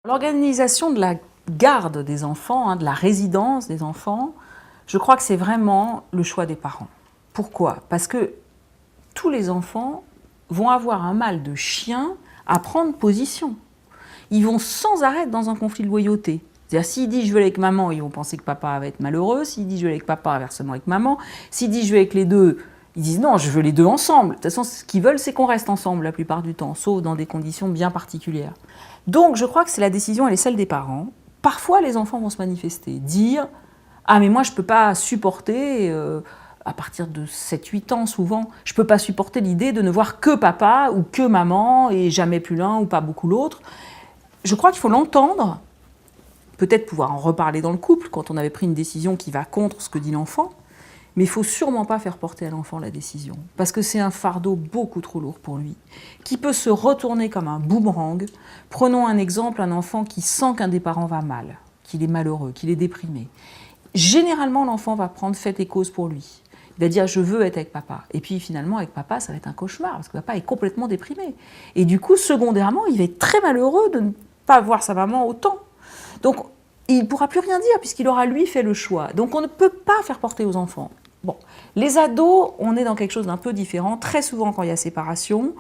L'organisation de la garde des enfants, de la résidence des enfants, je crois que c'est vraiment le choix des parents. Pourquoi? Parce que tous les enfants vont avoir un mal de chien à prendre position. Ils vont sans arrêt être dans un conflit de loyauté. C'est-à-dire, s'il dit je veux aller avec maman, ils vont penser que papa va être malheureux. S'il dit je veux aller avec papa, inversement avec maman. S'il dit je veux avec les deux, ils disent non, je veux les deux ensemble. De toute façon, ce qu'ils veulent, c'est qu'on reste ensemble la plupart du temps, sauf dans des conditions bien particulières. Donc, je crois que c'est la décision, elle est celle des parents. Parfois, les enfants vont se manifester, dire ah, mais moi, je ne peux pas supporter, à partir de 7-8 ans souvent, je ne peux pas supporter l'idée de ne voir que papa ou que maman et jamais plus l'un ou pas beaucoup l'autre. Je crois qu'il faut l'entendre, peut-être pouvoir en reparler dans le couple quand on avait pris une décision qui va contre ce que dit l'enfant, mais il ne faut sûrement pas faire porter à l'enfant la décision, parce que c'est un fardeau beaucoup trop lourd pour lui, qui peut se retourner comme un boomerang. Prenons un exemple, un enfant qui sent qu'un des parents va mal, qu'il est malheureux, qu'il est déprimé. Généralement, l'enfant va prendre fait et cause pour lui. Il va dire « je veux être avec papa ». Et puis finalement, avec papa, ça va être un cauchemar, parce que papa est complètement déprimé. Et du coup, secondairement, il va être très malheureux de ne pas voir sa maman autant. Donc, il ne pourra plus rien dire, puisqu'il aura, lui, fait le choix. Donc, on ne peut pas faire porter aux enfants. Bon, les ados, on est dans quelque chose d'un peu différent. Très souvent, quand il y a séparation,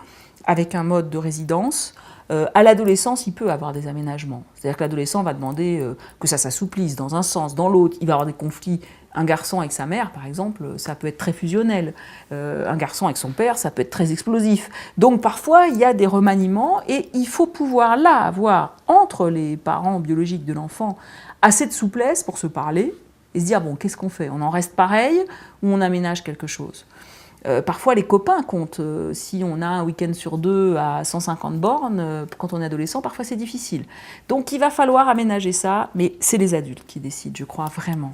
avec un mode de résidence, à l'adolescence, il peut avoir des aménagements. C'est-à-dire que l'adolescent va demander que ça s'assouplisse dans un sens, dans l'autre. Il va avoir des conflits. Un garçon avec sa mère, par exemple, ça peut être très fusionnel. Un garçon avec son père, ça peut être très explosif. Donc parfois, il y a des remaniements et il faut pouvoir là avoir, entre les parents biologiques de l'enfant, assez de souplesse pour se parler et se dire, bon, qu'est-ce qu'on fait? On en reste pareil ou on aménage quelque chose? Parfois, les copains comptent. Si on a un week-end sur 2 à 150 bornes, quand on est adolescent, parfois c'est difficile. Donc, il va falloir aménager ça, mais c'est les adultes qui décident, je crois vraiment.